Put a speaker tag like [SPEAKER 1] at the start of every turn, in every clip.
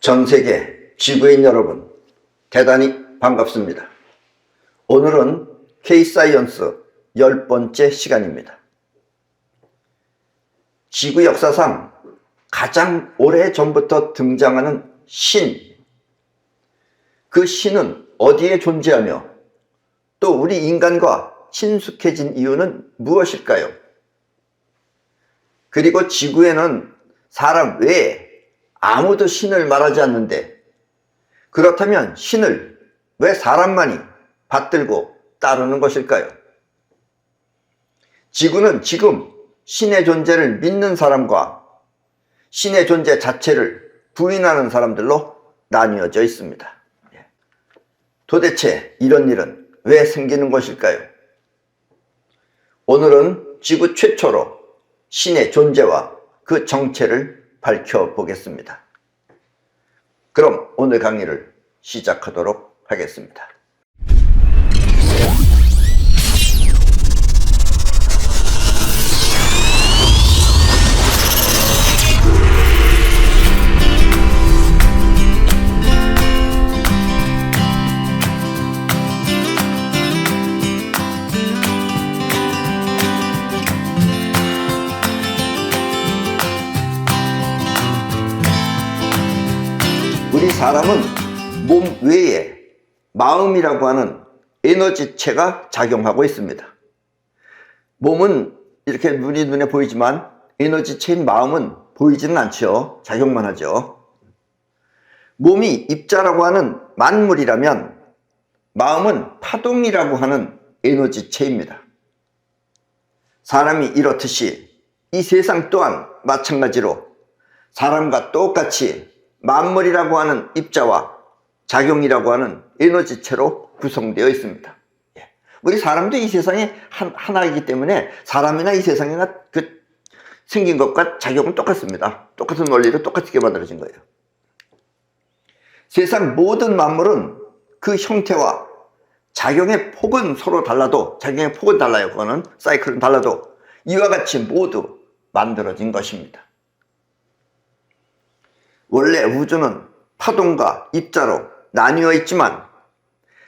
[SPEAKER 1] 전 세계 지구인 여러분, 대단히 반갑습니다. 오늘은 K-사이언스 10번째 시간입니다. 지구 역사상 가장 오래전부터 등장하는 신, 그 신은 어디에 존재하며 또 우리 인간과 친숙해진 이유는 무엇일까요? 그리고 지구에는 사람 외에 아무도 신을 말하지 않는데, 그렇다면 신을 왜 사람만이 받들고 따르는 것일까요? 지구는 지금 신의 존재를 믿는 사람과 신의 존재 자체를 부인하는 사람들로 나뉘어져 있습니다. 도대체 이런 일은 왜 생기는 것일까요? 오늘은 지구 최초로 신의 존재와 그 정체를 밝혀보겠습니다. 그럼 오늘 강의를 시작하도록 하겠습니다. 우리 사람은 몸 외에 마음이라고 하는 에너지체가 작용하고 있습니다. 몸은 이렇게 눈에 보이지만 에너지체인 마음은 보이지는 않죠. 작용만 하죠. 몸이 입자라고 하는 만물이라면 마음은 파동이라고 하는 에너지체입니다. 사람이 이렇듯이 이 세상 또한 마찬가지로 사람과 똑같이 만물이라고 하는 입자와 작용이라고 하는 에너지체로 구성되어 있습니다. 우리 사람도 이 세상에 하나이기 때문에 사람이나 이 세상에 생긴 것과 작용은 똑같습니다. 똑같은 원리로 똑같게 만들어진 거예요. 세상 모든 만물은 그 형태와 작용의 폭은 서로 달라도, 작용의 폭은 달라요. 그거는 사이클은 달라도 이와 같이 모두 만들어진 것입니다. 원래 우주는 파동과 입자로 나뉘어 있지만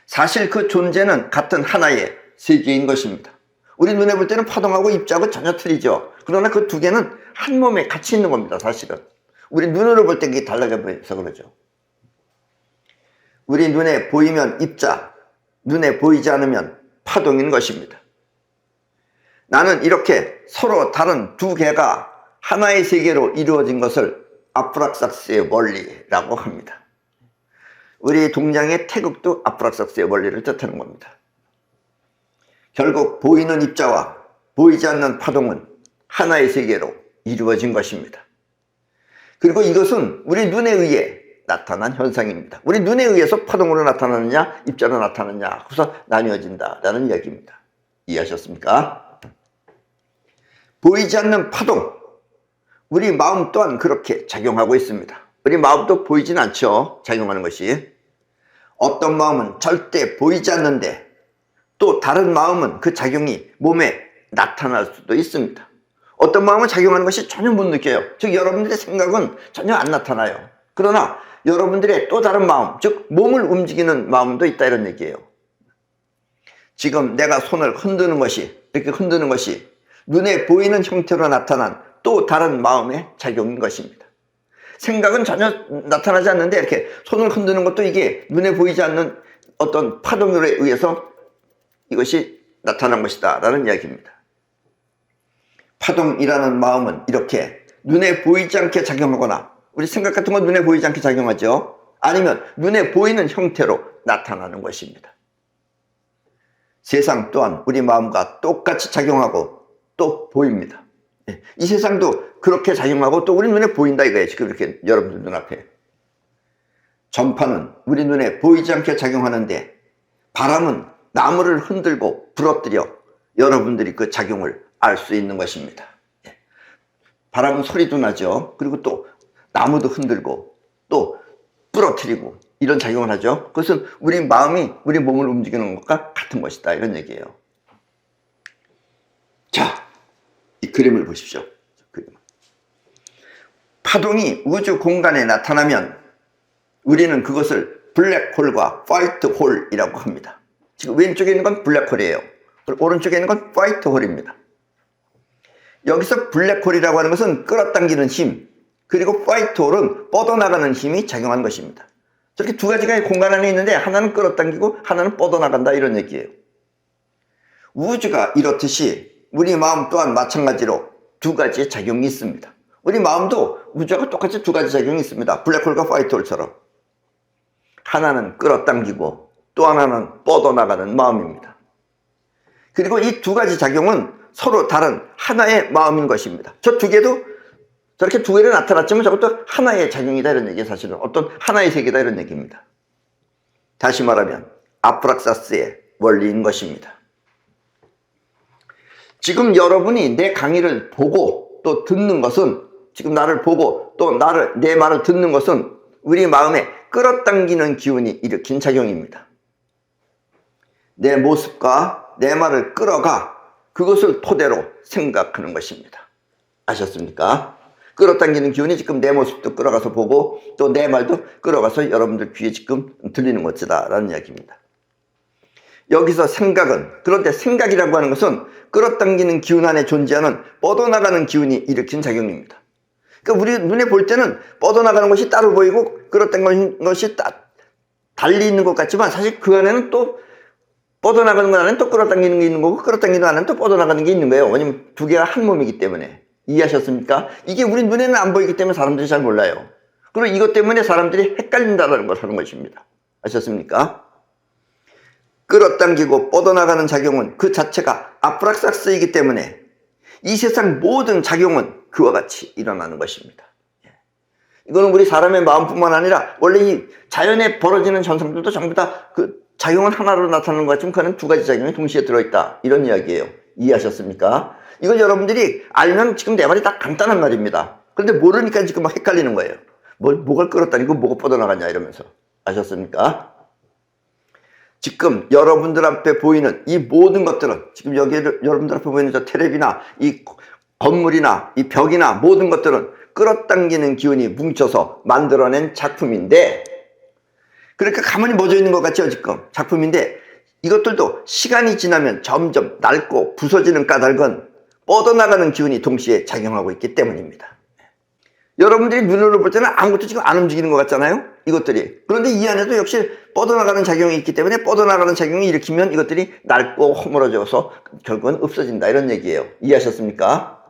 [SPEAKER 1] 사실 그 존재는 같은 하나의 세계인 것입니다. 우리 눈에 볼 때는 파동하고 입자하고 전혀 틀리죠. 그러나 그 두 개는 한 몸에 같이 있는 겁니다. 사실은 우리 눈으로 볼 때 그게 달라져 보여서 그러죠. 우리 눈에 보이면 입자, 눈에 보이지 않으면 파동인 것입니다. 나는 이렇게 서로 다른 두 개가 하나의 세계로 이루어진 것을 아프락삭스의 원리라고 합니다. 우리 동양의 태극도 아프락삭스의 원리를 뜻하는 겁니다. 결국 보이는 입자와 보이지 않는 파동은 하나의 세계로 이루어진 것입니다. 그리고 이것은 우리 눈에 의해 나타난 현상입니다. 우리 눈에 의해서 파동으로 나타나느냐 입자로 나타나느냐 그래서 나뉘어진다라는 이야기입니다. 이해하셨습니까? 보이지 않는 파동, 우리 마음 또한 그렇게 작용하고 있습니다. 우리 마음도 보이진 않죠. 작용하는 것이. 어떤 마음은 절대 보이지 않는데 또 다른 마음은 그 작용이 몸에 나타날 수도 있습니다. 어떤 마음은 작용하는 것이 전혀 못 느껴요. 즉 여러분들의 생각은 전혀 안 나타나요. 그러나 여러분들의 또 다른 마음, 즉 몸을 움직이는 마음도 있다 이런 얘기예요. 지금 내가 손을 흔드는 것이, 이렇게 흔드는 것이 눈에 보이는 형태로 나타난 또 다른 마음의 작용인 것입니다. 생각은 전혀 나타나지 않는데 이렇게 손을 흔드는 것도 이게 눈에 보이지 않는 어떤 파동에 의해서 이것이 나타난 것이다 라는 이야기입니다. 파동이라는 마음은 이렇게 눈에 보이지 않게 작용하거나, 우리 생각 같은 건 눈에 보이지 않게 작용하죠. 아니면 눈에 보이는 형태로 나타나는 것입니다. 세상 또한 우리 마음과 똑같이 작용하고 또 보입니다. 이 세상도 그렇게 작용하고 또 우리 눈에 보인다 이거예요. 지금 이렇게 여러분들 눈앞에. 전파는 우리 눈에 보이지 않게 작용하는데 바람은 나무를 흔들고 부러뜨려 여러분들이 그 작용을 알 수 있는 것입니다. 바람은 소리도 나죠. 그리고 또 나무도 흔들고 또 부러뜨리고 이런 작용을 하죠. 그것은 우리 마음이 우리 몸을 움직이는 것과 같은 것이다 이런 얘기예요. 자, 이 그림을 보십시오. 파동이 우주 공간에 나타나면 우리는 그것을 블랙홀과 화이트홀이라고 합니다. 지금 왼쪽에 있는 건 블랙홀이에요. 그리고 오른쪽에 있는 건 화이트홀입니다. 여기서 블랙홀이라고 하는 것은 끌어당기는 힘, 그리고 화이트홀은 뻗어나가는 힘이 작용한 것입니다. 저렇게 두 가지가 공간 안에 있는데 하나는 끌어당기고 하나는 뻗어나간다, 이런 얘기예요. 우주가 이렇듯이 우리 마음 또한 마찬가지로 두 가지의 작용이 있습니다. 우리 마음도 우주하고 똑같이 두 가지 작용이 있습니다. 블랙홀과 화이트홀처럼. 하나는 끌어당기고 또 하나는 뻗어나가는 마음입니다. 그리고 이 두 가지 작용은 서로 다른 하나의 마음인 것입니다. 저 두 개도 저렇게 두 개로 나타났지만 저것도 하나의 작용이다, 이런 얘기예요. 사실은 어떤 하나의 세계다, 이런 얘기입니다. 다시 말하면 아프락사스의 원리인 것입니다. 지금 여러분이 내 강의를 보고 또 듣는 것은, 지금 나를 보고 또 내 말을 듣는 것은 우리 마음에 끌어당기는 기운이 일으킨 작용입니다. 내 모습과 내 말을 끌어가 그것을 토대로 생각하는 것입니다. 아셨습니까? 끌어당기는 기운이 지금 내 모습도 끌어가서 보고 또 내 말도 끌어가서 여러분들 귀에 지금 들리는 것이다 라는 이야기입니다. 여기서 생각은, 그런데 생각이라고 하는 것은 끌어당기는 기운 안에 존재하는 뻗어나가는 기운이 일으킨 작용입니다. 그러니까 우리 눈에 볼 때는 뻗어나가는 것이 따로 보이고 끌어당기는 것이 달리 있는 것 같지만 사실 그 안에는 또 뻗어나가는 것 안에는 또 끌어당기는 게 있는 거고 끌어당기는 것 안에는 또 뻗어나가는 게 있는 거예요. 왜냐면 두 개가 한 몸이기 때문에. 이해하셨습니까? 이게 우리 눈에는 안 보이기 때문에 사람들이 잘 몰라요. 그리고 이것 때문에 사람들이 헷갈린다는 걸 하는 것입니다. 아셨습니까? 끌어당기고 뻗어나가는 작용은 그 자체가 아프락사스이기 때문에 이 세상 모든 작용은 그와 같이 일어나는 것입니다. 이거는 우리 사람의 마음뿐만 아니라 원래 이 자연에 벌어지는 현상들도 전부 다 그 작용은 하나로 나타나는 것 같지만 그는 두 가지 작용이 동시에 들어있다, 이런 이야기예요. 이해하셨습니까? 이걸 여러분들이 알면 지금 내 말이 다 간단한 말입니다. 그런데 모르니까 지금 막 헷갈리는 거예요. 뭐가 끌었다니고 뭐가 뻗어나가냐 이러면서. 아셨습니까? 지금 여러분들 앞에 보이는 이 모든 것들은, 지금 여기 여러분들 앞에 보이는 저 텔레비나 이 건물이나 이 벽이나 모든 것들은 끌어당기는 기운이 뭉쳐서 만들어낸 작품인데, 그렇게 가만히 멎어 있는 것 같죠 지금 작품인데, 이것들도 시간이 지나면 점점 낡고 부서지는 까닭은 뻗어나가는 기운이 동시에 작용하고 있기 때문입니다. 여러분들이 눈으로 볼 때는 아무것도 지금 안 움직이는 것 같잖아요, 이것들이. 그런데 이 안에도 역시 뻗어나가는 작용이 있기 때문에 뻗어나가는 작용이 일으키면 이것들이 낡고 허물어져서 결국은 없어진다, 이런 얘기예요. 이해하셨습니까?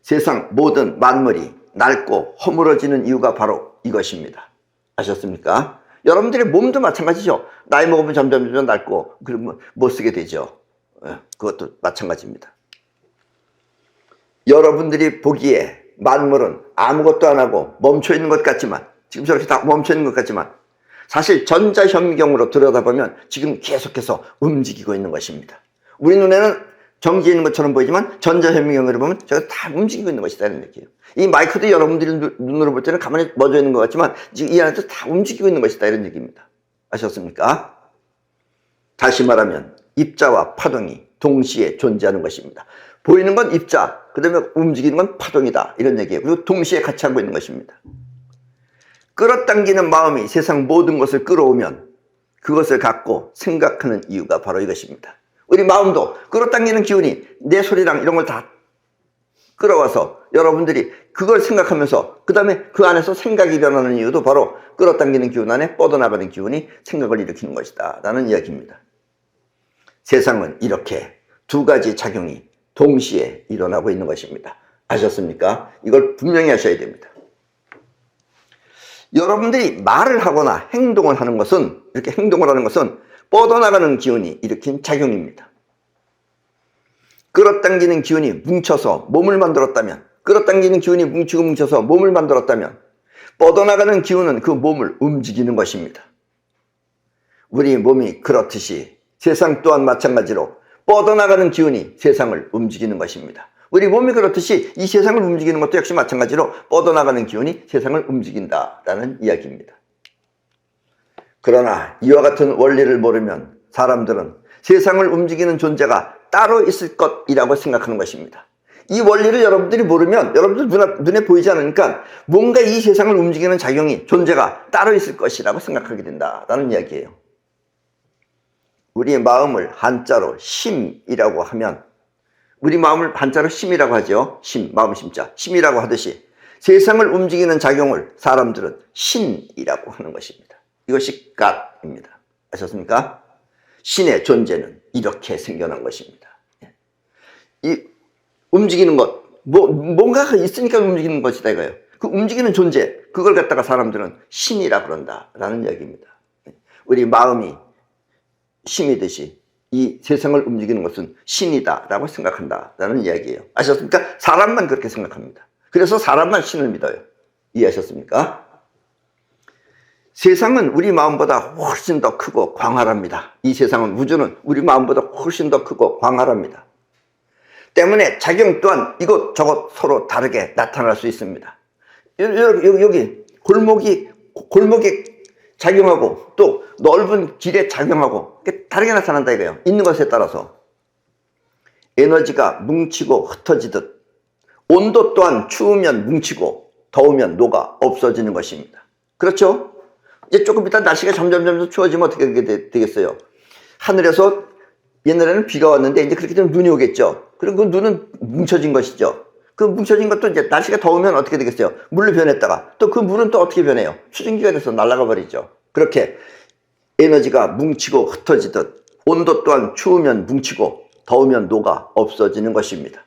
[SPEAKER 1] 세상 모든 만물이 낡고 허물어지는 이유가 바로 이것입니다. 아셨습니까? 여러분들의 몸도 마찬가지죠. 나이 먹으면 점점 낡고 그러면 못 쓰게 되죠. 그것도 마찬가지입니다. 여러분들이 보기에 만물은 아무것도 안 하고 멈춰 있는 것 같지만, 지금 저렇게 다 멈춰 있는 것 같지만 사실 전자현미경으로 들여다보면 지금 계속해서 움직이고 있는 것입니다. 우리 눈에는 정지해 있는 것처럼 보이지만 전자현미경으로 보면 저가 다 움직이고 있는 것이다, 이런 얘기예요. 이 마이크도 여러분들이 눈으로 볼 때는 가만히 멎어 있는 것 같지만 지금 이 안에서 다 움직이고 있는 것이다, 이런 얘기입니다. 아셨습니까? 다시 말하면 입자와 파동이 동시에 존재하는 것입니다. 보이는 건 입자, 그 다음에 움직이는 건 파동이다, 이런 얘기예요. 그리고 동시에 같이 하고 있는 것입니다. 끌어당기는 마음이 세상 모든 것을 끌어오면 그것을 갖고 생각하는 이유가 바로 이것입니다. 우리 마음도 끌어당기는 기운이 내 소리랑 이런 걸 다 끌어와서 여러분들이 그걸 생각하면서 그 다음에 그 안에서 생각이 일어나는 이유도 바로 끌어당기는 기운 안에 뻗어나가는 기운이 생각을 일으키는 것이다 라는 이야기입니다. 세상은 이렇게 두 가지 작용이 동시에 일어나고 있는 것입니다. 아셨습니까? 이걸 분명히 하셔야 됩니다. 여러분들이 말을 하거나 행동을 하는 것은, 이렇게 행동을 하는 것은 뻗어나가는 기운이 일으킨 작용입니다. 끌어당기는 기운이 뭉쳐서 몸을 만들었다면, 끌어당기는 기운이 뭉쳐서 몸을 만들었다면 뻗어나가는 기운은 그 몸을 움직이는 것입니다. 우리 몸이 그렇듯이 세상 또한 마찬가지로 뻗어나가는 기운이 세상을 움직이는 것입니다. 우리 몸이 그렇듯이 이 세상을 움직이는 것도 역시 마찬가지로 뻗어나가는 기운이 세상을 움직인다라는 이야기입니다. 그러나 이와 같은 원리를 모르면 사람들은 세상을 움직이는 존재가 따로 있을 것이라고 생각하는 것입니다. 이 원리를 여러분들이 모르면 여러분들 눈에 보이지 않으니까 뭔가 이 세상을 움직이는 작용이 존재가 따로 있을 것이라고 생각하게 된다라는 이야기예요. 우리의 마음을 한자로 심이라고 하면, 우리 마음을 한자로 심이라고 하죠. 심, 마음 심자, 심이라고 하듯이 세상을 움직이는 작용을 사람들은 신이라고 하는 것입니다. 이것이 God입니다. 아셨습니까? 신의 존재는 이렇게 생겨난 것입니다. 이 움직이는 것, 뭔가가 있으니까 움직이는 것이다 이거예요. 그 움직이는 존재, 그걸 갖다가 사람들은 신이라 그런다라는 이야기입니다. 우리 마음이 신이듯이 이 세상을 움직이는 것은 신이다라고 생각한다라는 이야기예요. 아셨습니까? 사람만 그렇게 생각합니다. 그래서 사람만 신을 믿어요. 이해하셨습니까? 세상은 우리 마음보다 훨씬 더 크고 광활합니다. 이 세상은, 우주는 우리 마음보다 훨씬 더 크고 광활합니다. 때문에 작용 또한 이것저것 서로 다르게 나타날 수 있습니다. 여기 골목에 작용하고 또 넓은 길에 작용하고 다르게 나타난다 이거예요. 있는 것에 따라서. 에너지가 뭉치고 흩어지듯 온도 또한 추우면 뭉치고 더우면 녹아 없어지는 것입니다. 그렇죠? 이제 조금 이따 날씨가 점점 추워지면 어떻게 되겠어요? 하늘에서 옛날에는 비가 왔는데 이제 그렇게 되면 눈이 오겠죠. 그리고 그 눈은 뭉쳐진 것이죠. 그 뭉쳐진 것도 이제 날씨가 더우면 어떻게 되겠어요? 물로 변했다가 또 그 물은 또 어떻게 변해요? 수증기가 돼서 날아가 버리죠. 그렇게 에너지가 뭉치고 흩어지듯 온도 또한 추우면 뭉치고 더우면 녹아 없어지는 것입니다.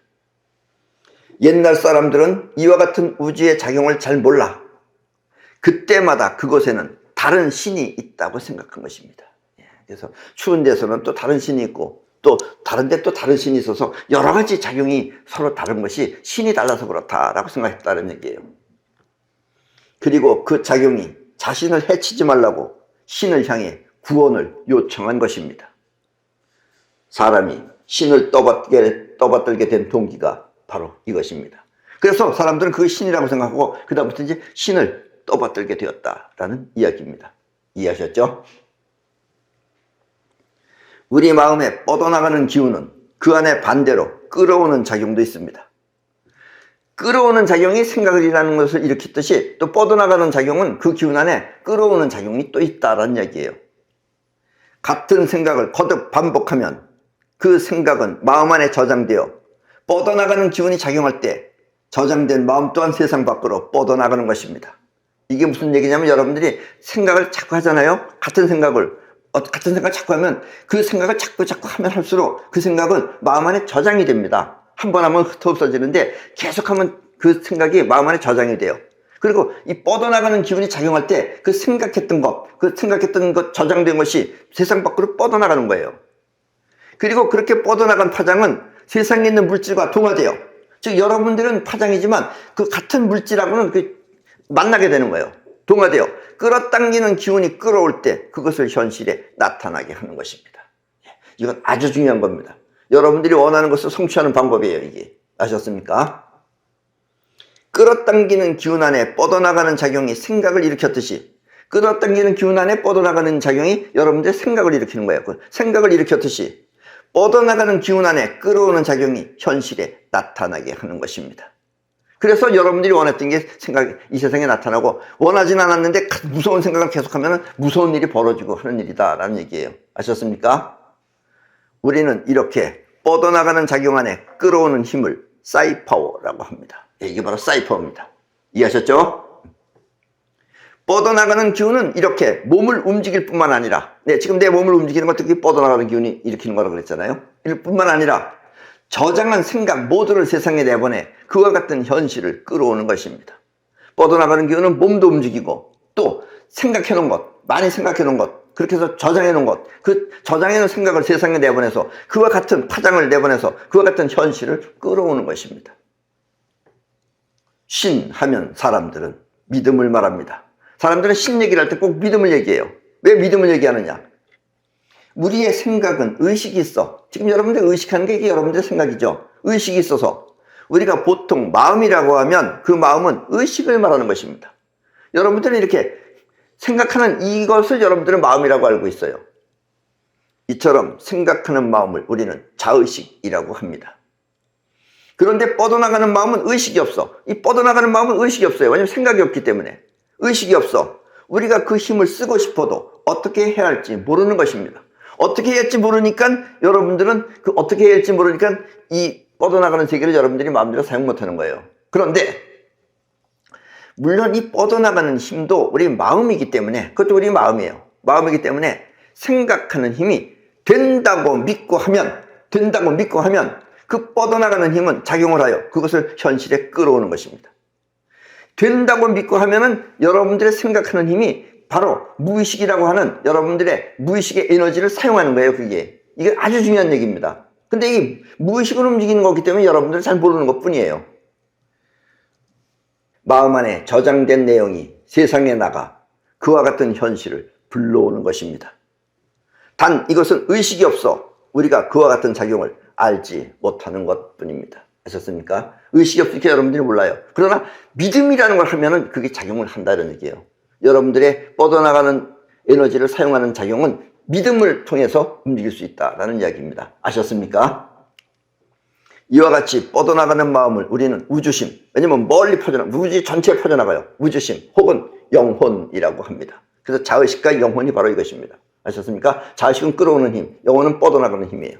[SPEAKER 1] 옛날 사람들은 이와 같은 우주의 작용을 잘 몰라 그때마다 그곳에는 다른 신이 있다고 생각한 것입니다. 그래서 추운 데서는 또 다른 신이 있고 또 다른 데 또 다른 신이 있어서 여러 가지 작용이 서로 다른 것이 신이 달라서 그렇다라고 생각했다는 얘기예요. 그리고 그 작용이 자신을 해치지 말라고 신을 향해 구원을 요청한 것입니다. 사람이 신을 떠받들게 된 동기가 바로 이것입니다. 그래서 사람들은 그걸 신이라고 생각하고 그 다음부터 이제 신을 떠받들게 되었다라는 이야기입니다. 이해하셨죠? 우리 마음에 뻗어나가는 기운은 그 안에 반대로 끌어오는 작용도 있습니다. 끌어오는 작용이 생각을 일하는 것을 일으키듯이 또 뻗어나가는 작용은 그 기운 안에 끌어오는 작용이 또 있다라는 이야기예요. 같은 생각을 거듭 반복하면 그 생각은 마음 안에 저장되어 뻗어나가는 기운이 작용할 때 저장된 마음 또한 세상 밖으로 뻗어나가는 것입니다. 이게 무슨 얘기냐면 여러분들이 생각을 자꾸 하잖아요. 같은 생각을 자꾸 하면 그 생각을 자꾸 하면 할수록 그 생각은 마음 안에 저장이 됩니다. 한 번 하면 흩어 없어지는데 계속하면 그 생각이 마음 안에 저장이 돼요. 그리고 이 뻗어나가는 기운이 작용할 때 그 생각했던 것 저장된 것이 세상 밖으로 뻗어나가는 거예요. 그리고 그렇게 뻗어나간 파장은 세상에 있는 물질과 동화돼요. 즉 여러분들은 파장이지만 그 같은 물질하고는 만나게 되는 거예요. 동화돼요. 끌어당기는 기운이 끌어올 때 그것을 현실에 나타나게 하는 것입니다. 이건 아주 중요한 겁니다. 여러분들이 원하는 것을 성취하는 방법이에요. 이게 아셨습니까? 끌어당기는 기운 안에 뻗어나가는 작용이 생각을 일으켰듯이 끌어당기는 기운 안에 뻗어나가는 작용이 여러분들의 생각을 일으키는 거예요. 그 생각을 일으켰듯이 뻗어나가는 기운 안에 끌어오는 작용이 현실에 나타나게 하는 것입니다. 그래서 여러분들이 원했던 게 생각이 이 세상에 나타나고 원하진 않았는데 무서운 생각을 계속하면 무서운 일이 벌어지고 하는 일이다라는 얘기예요. 아셨습니까? 우리는 이렇게 뻗어나가는 작용 안에 끌어오는 힘을 사이파워라고 합니다. 이게 바로 사이파워입니다. 이해하셨죠? 뻗어나가는 기운은 이렇게 몸을 움직일 뿐만 아니라 지금 내 몸을 움직이는 것도 뻗어나가는 기운이 일으키는 거라고 그랬잖아요. 이럴 뿐만 아니라 저장한 생각 모두를 세상에 내보내 그와 같은 현실을 끌어오는 것입니다. 뻗어나가는 기운은 몸도 움직이고 또 생각해 놓은 것, 많이 생각해 놓은 것, 그렇게 해서 저장해 놓은 것, 그 저장해 놓은 생각을 세상에 내보내서 그와 같은 파장을 내보내서 그와 같은 현실을 끌어오는 것입니다. 신 하면 사람들은 믿음을 말합니다. 사람들은 신 얘기를 할 때 꼭 믿음을 얘기해요. 왜 믿음을 얘기하느냐? 우리의 생각은 의식이 있어. 지금 여러분들 의식하는 게 이게 여러분들의 생각이죠. 의식이 있어서 우리가 보통 마음이라고 하면 그 마음은 의식을 말하는 것입니다. 여러분들은 이렇게 생각하는 이것을 여러분들은 마음이라고 알고 있어요. 이처럼 생각하는 마음을 우리는 자의식이라고 합니다. 그런데 뻗어나가는 마음은 의식이 없어. 이 뻗어나가는 마음은 의식이 없어요. 왜냐면 생각이 없기 때문에. 의식이 없어. 우리가 그 힘을 쓰고 싶어도 어떻게 해야 할지 모르는 것입니다. 어떻게 해야 할지 모르니까 여러분들은 그 어떻게 해야 할지 모르니까 이 뻗어나가는 세계를 여러분들이 마음대로 사용 못하는 거예요. 그런데 물론 이 뻗어나가는 힘도 우리 마음이기 때문에, 그것도 우리 마음이에요. 마음이기 때문에 생각하는 힘이 된다고 믿고 하면 그 뻗어나가는 힘은 작용을 하여 그것을 현실에 끌어오는 것입니다. 된다고 믿고 하면은 여러분들의 생각하는 힘이 바로 무의식이라고 하는 여러분들의 무의식의 에너지를 사용하는 거예요. 이게 아주 중요한 얘기입니다. 근데 이 무의식으로 움직이는 거기 때문에 여러분들은 잘 모르는 것 뿐이에요. 마음 안에 저장된 내용이 세상에 나가 그와 같은 현실을 불러오는 것입니다. 단 이것은 의식이 없어 우리가 그와 같은 작용을 알지 못하는 것 뿐입니다. 아셨습니까? 의식이 없으니까 여러분들이 몰라요. 그러나 믿음이라는 걸 하면은 그게 작용을 한다는 얘기예요. 여러분들의 뻗어나가는 에너지를 사용하는 작용은 믿음을 통해서 움직일 수 있다라는 이야기입니다. 아셨습니까? 이와 같이 뻗어나가는 마음을 우리는 우주심, 왜냐면 멀리 우주 전체에 퍼져나가요. 우주심 혹은 영혼이라고 합니다. 그래서 자의식과 영혼이 바로 이것입니다. 아셨습니까? 자의식은 끌어오는 힘, 영혼은 뻗어나가는 힘이에요.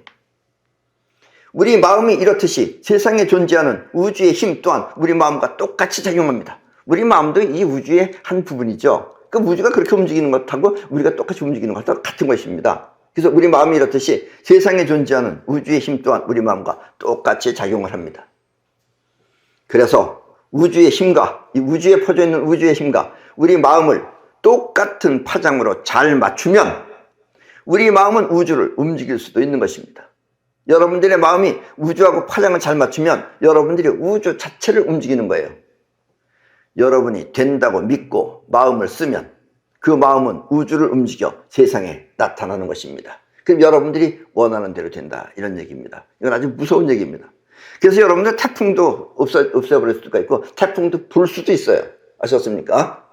[SPEAKER 1] 우리 마음이 이렇듯이 세상에 존재하는 우주의 힘 또한 우리 마음과 똑같이 작용합니다. 우리 마음도 이 우주의 한 부분이죠. 그 우주가 그렇게 움직이는 것하고 우리가 똑같이 움직이는 것하고 같은 것입니다. 그래서 우리 마음이 이렇듯이 세상에 존재하는 우주의 힘 또한 우리 마음과 똑같이 작용을 합니다. 그래서 우주의 힘과 이 우주에 퍼져 있는 우주의 힘과 우리 마음을 똑같은 파장으로 잘 맞추면 우리 마음은 우주를 움직일 수도 있는 것입니다. 여러분들의 마음이 우주하고 파장을 잘 맞추면 여러분들이 우주 자체를 움직이는 거예요. 여러분이 된다고 믿고 마음을 쓰면 그 마음은 우주를 움직여 세상에 나타나는 것입니다. 그럼 여러분들이 원하는 대로 된다, 이런 얘기입니다. 이건 아주 무서운 얘기입니다. 그래서 여러분들 태풍도 없애버릴 수가 있고 태풍도 불 수도 있어요. 아셨습니까?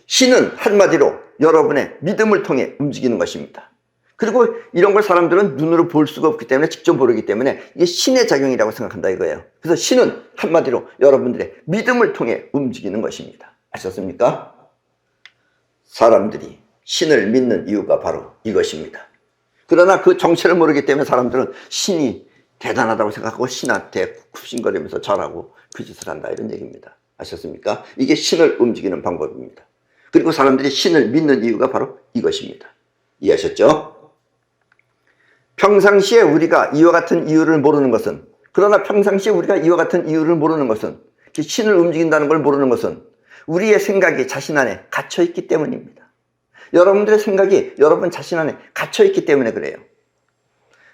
[SPEAKER 1] 신은 한마디로 여러분의 믿음을 통해 움직이는 것입니다. 그리고 이런 걸 사람들은 눈으로 볼 수가 없기 때문에 직접 모르기 때문에 이게 신의 작용이라고 생각한다 이거예요. 그래서 신은 한마디로 여러분들의 믿음을 통해 움직이는 것입니다. 아셨습니까? 사람들이 신을 믿는 이유가 바로 이것입니다. 그러나 그 정체를 모르기 때문에 사람들은 신이 대단하다고 생각하고 신한테 굽신거리면서 절하고 그 짓을 한다, 이런 얘기입니다. 아셨습니까? 이게 신을 움직이는 방법입니다. 그리고 사람들이 신을 믿는 이유가 바로 이것입니다. 이해하셨죠? 평상시에 우리가 이와 같은 이유를 모르는 것은, 그러나 평상시에 우리가 이와 같은 이유를 모르는 것은, 신을 움직인다는 걸 모르는 것은 우리의 생각이 자신 안에 갇혀있기 때문입니다. 여러분들의 생각이 여러분 자신 안에 갇혀있기 때문에 그래요.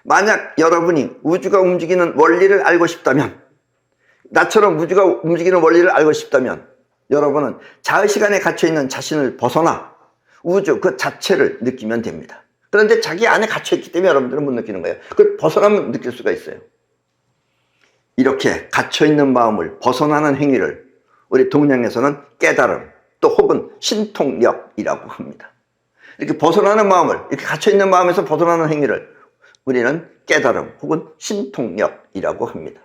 [SPEAKER 1] 만약 여러분이 우주가 움직이는 원리를 알고 싶다면, 나처럼 우주가 움직이는 원리를 알고 싶다면 여러분은 자의식 안에 갇혀있는 자신을 벗어나 우주 그 자체를 느끼면 됩니다. 그런데 자기 안에 갇혀있기 때문에 여러분들은 못 느끼는 거예요. 그걸 벗어나면 느낄 수가 있어요. 이렇게 갇혀있는 마음을 벗어나는 행위를 우리 동양에서는 깨달음 또 혹은 신통력이라고 합니다. 이렇게 벗어나는 마음을, 이렇게 갇혀있는 마음에서 벗어나는 행위를 우리는 깨달음 혹은 신통력이라고 합니다.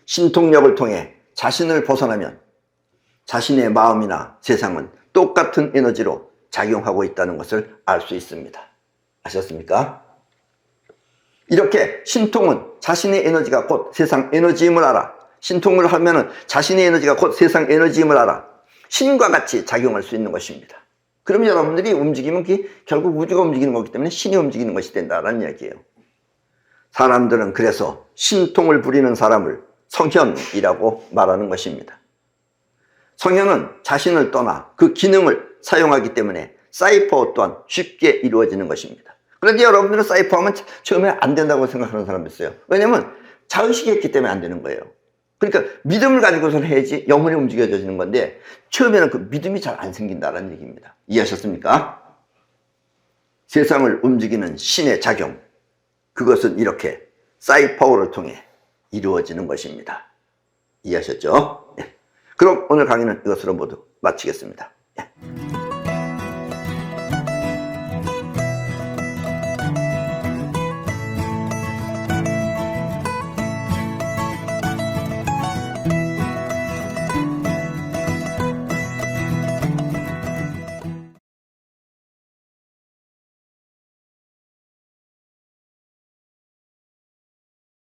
[SPEAKER 1] 신통력을 통해 자신을 벗어나면 자신의 마음이나 세상은 똑같은 에너지로 작용하고 있다는 것을 알 수 있습니다. 아셨습니까? 이렇게 신통은 자신의 에너지가 곧 세상 에너지임을 알아. 신통을 하면은 자신의 에너지가 곧 세상 에너지임을 알아. 신과 같이 작용할 수 있는 것입니다. 그럼 여러분들이 움직이면 그게 결국 우주가 움직이는 거기 때문에 신이 움직이는 것이 된다는 이야기예요. 사람들은 그래서 신통을 부리는 사람을 성현이라고 말하는 것입니다. 성현은 자신을 떠나 그 기능을 사용하기 때문에 사이퍼 또한 쉽게 이루어지는 것입니다. 그런데 여러분들은 사이퍼하면 처음에 안 된다고 생각하는 사람이 있어요. 왜냐하면 자의식이 있기 때문에 안 되는 거예요. 그러니까 믿음을 가지고서는 해야지 영혼이 움직여지는 건데 처음에는 그 믿음이 잘 안 생긴다는 얘기입니다. 이해하셨습니까? 세상을 움직이는 신의 작용, 그것은 이렇게 사이퍼를 통해 이루어지는 것입니다. 이해하셨죠? 네. 그럼 오늘 강의는 이것으로 모두 마치겠습니다.